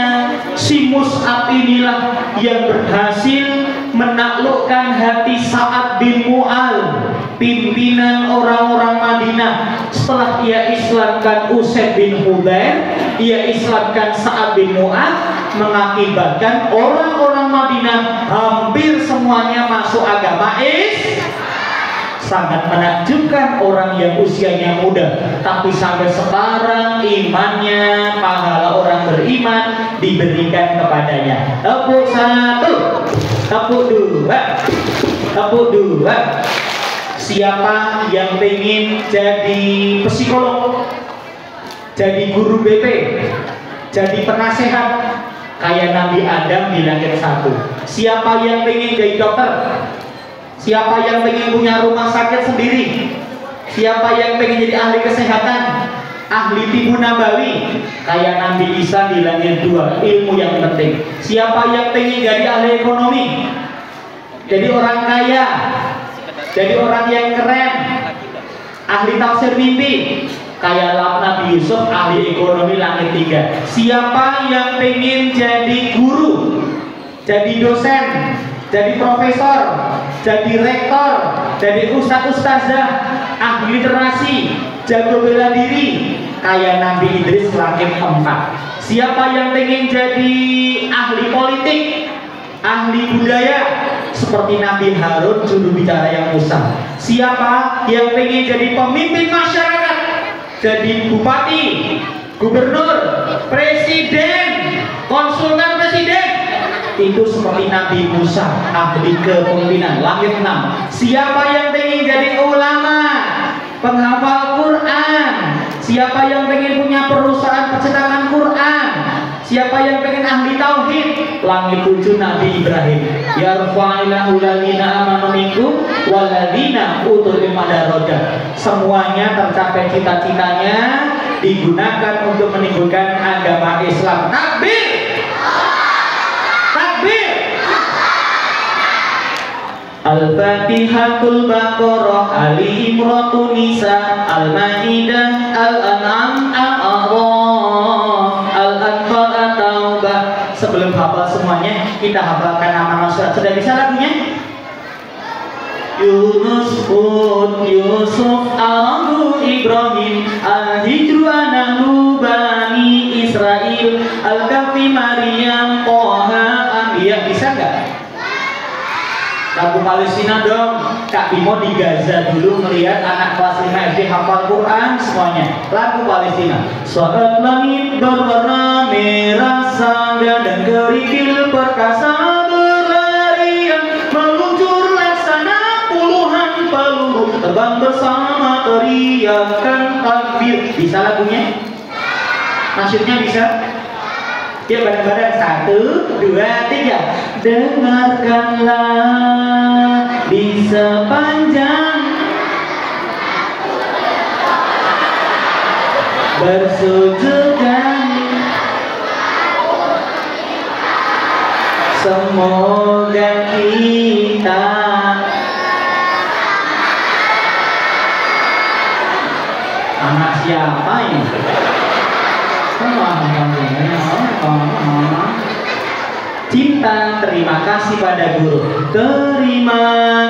si Mus'ab inilah yang berhasil menaklukkan hati Sa'ad bin Mu'al, pimpinan orang-orang Madinah. Setelah ia islamkan Usaid bin Hudayr, ia islamkan Sa'ad bin Mu'al, mengakibatkan orang-orang Madinah hampir semuanya masuk agama Islam. Sangat menakjubkan orang yang usianya muda, tapi sampai sekarang imannya, pahala orang beriman diberikan kepadanya. Tepuk satu, tepuk dua. Siapa yang pengen jadi psikolog, jadi guru BP, jadi penasehat kayak Nabi Adam di langit 1? Siapa yang pengen jadi dokter? Siapa yang pengen punya rumah sakit sendiri? Siapa yang pengen jadi ahli kesehatan, ahli tibu nabawi kayak Nabi Isa di langit 2, ilmu yang penting? Siapa yang pengen jadi ahli ekonomi, jadi orang kaya, jadi orang yang keren, ahli tafsir mimpi kayak Nabi Yusuf, ahli ekonomi langit 3? Siapa yang pengen jadi guru, jadi dosen, jadi profesor, jadi rektor, jadi ustadz-ustazah, ahli ahli literasi, jago bela diri, kayak Nabi Idris langit 4. Siapa yang pengen jadi ahli politik, ahli budaya, seperti Nabi Harun, juru bicara yang Musa. Siapa yang pengen jadi pemimpin masyarakat, jadi bupati, gubernur, presiden, konsultan presiden, itu seperti Nabi Musa, ahli kepemimpinan, langit 6. Siapa yang pengen jadi ulama, penghafal Quran, siapa yang pengen punya perusahaan percetakan Quran, siapa yang pengen ahli tauhid, langit 7 Nabi Ibrahim. Yarfa'illahu ladina amanu minkum waladina utul ilma darajat. Semuanya tercapai cita-citanya, digunakan untuk menimbulkan agama Islam. Takbir! Takbir! Al-Fatihatul Baqarah, Ali Imran, Nisa, Al-Maidah, Al-An'am, Al-A'raf, Al-Anfal, At-Taubah. Sebelum hafal semuanya, kita hafalkan nama surat. Sudah bisa lagunya? Yunus, Hud, Yusuf, Al-Anhu, Ibrahim, Al-Hijru, Anahnu, Bani Israel, Al-Kahfi, Maryam, Toha, Anbiya. Bisa nggak? Lagu Palestina dong. Kak Bimo di Gaza dulu melihat anak kelas 5 SD hafal Quran semuanya. Lagu Palestina. Saat langit berwarna merah sangga dan kerikil perkasa berlarian, meluncur laksana puluhan peluru, terbang bersama teriakan takbir. Bisa lagunya? Maksudnya bisa? Ya, bareng-bareng. 1, 2, 3. Dengarkanlah di sepanjang bersujud kami, semoga kita anak siapa ini? Cinta, terima kasih pada guru. Terima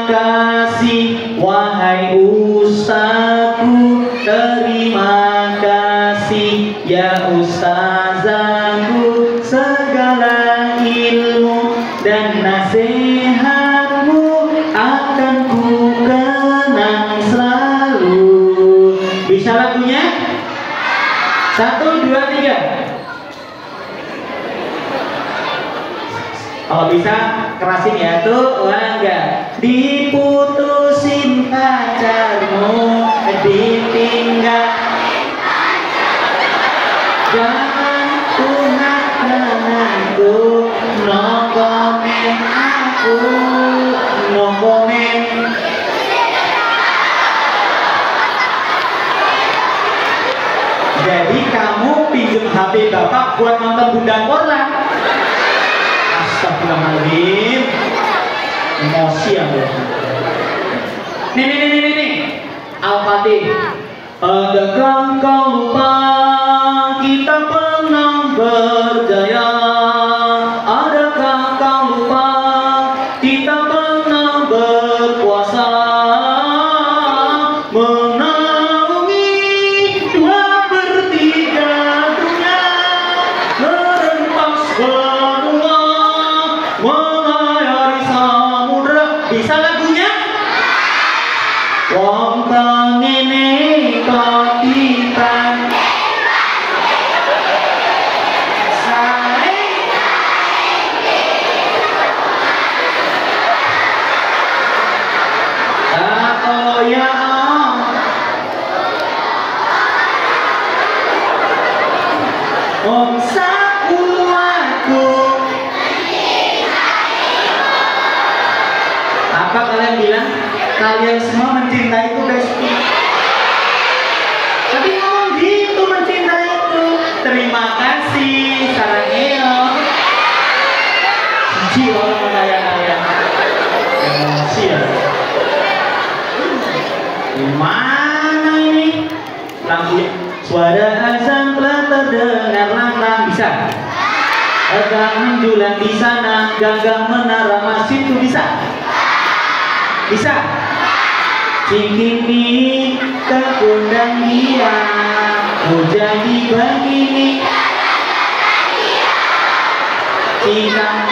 kasih wahai ustazku, terima kasih ya ustazahku, segala ilmu dan nasihatmu akan ku kenang selalu. Bisa lagunya? 1, 2, 3. Kalau bisa kerasin ya tuh, enggak diputusin pacarmu, ditinggal, jangan Tuhan denganku, no comment aku, no comment. Jadi kamu pinjam HP bapak buat nonton Bunda Korla. Astagfirullahaladzim, emosi aku. Nih. Al-Fatih. Adakah kau lupa kita pernah berjaya? Adakah kau lupa kita pernah berkuasa, menaungi 2/3 dunia, merempas benua, mengairi samudra. Bisa lagunya? Wong tangene kotipan sae oh ya om sakuatku. Apa kalian bilang? Kalian semua mencintaiku besti. Tapi ngomong gitu mencintaiku. Terima kasih, sarangeo. Jiwa orang kaya-kaya. Emosi ya. Gimana ini? Lampu suara azan telah terdengar lantang. Bisa? Azan menjulang di sana, gagah menara masjid itu bisa? Bisa? Cikini undang dia, ku jadi begini. Jika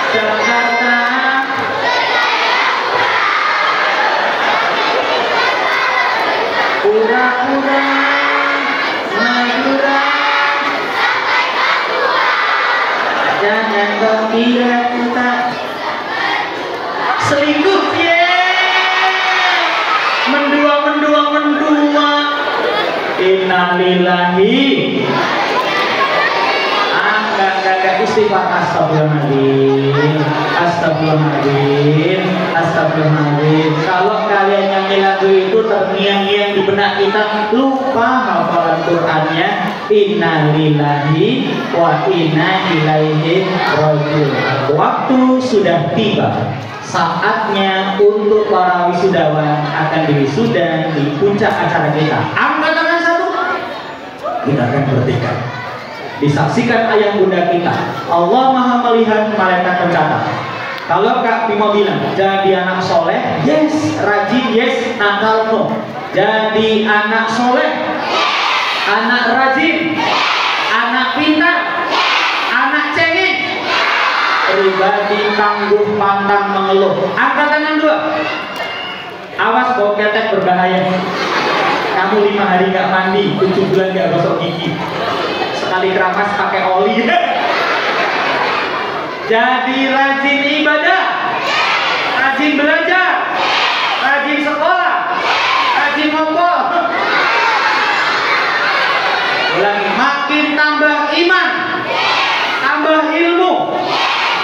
Jakarta pura-pura Madura, jangan kau kira kita selingkuh ye, mendua innalillahi. Enggak istighfar, astagfirullahaladzim. Kalau kalian nyanyi lagu itu terngiang-ngiang di benak kita, lupa hafalan Qur'annya. Innalillahi wa inna ilaihi raji'un. Waktu sudah tiba, saatnya untuk para wisudawan akan diwisuda di puncak acara kita. Angkat tangan satu, kita akan bertekad. Disaksikan ayah bunda kita. Allah maha melihat, malaikat mencatat. Kalau Kak Bimo bilang jadi anak soleh, yes. Rajin, yes. Nakal, no. Jadi anak soleh, anak rajin, anak pintar, anak cengeng, pribadi tangguh pantang mengeluh. Angkat tangan dua. Awas bau ketek berbahaya. Kamu 5 hari gak mandi, 7 bulan gak gosok gigi, sekali keramas pakai oli. Jadi rajin ibadah, rajin belajar, rajin sekolah, rajin ngobrol. Ulangi, makin tambah iman, tambah ilmu,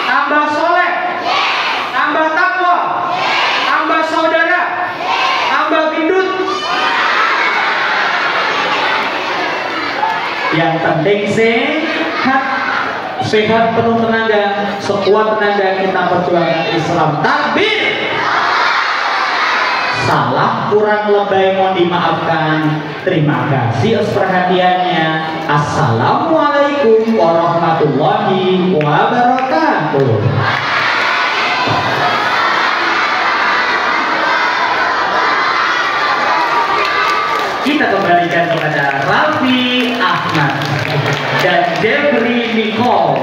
tambah soleh, tambah takwa, tambah saudara, tambah gendut. Yang penting sehat penuh tenaga, sekuat tenaga kita perjuangkan Islam. Takbir. Salah kurang lebay mohon dimaafkan. Terima kasih atas perhatiannya. Assalamualaikum warahmatullahi wabarakatuh. Kita kembalikan kepada Raffi Ahmad dan Jeffrey Nicole.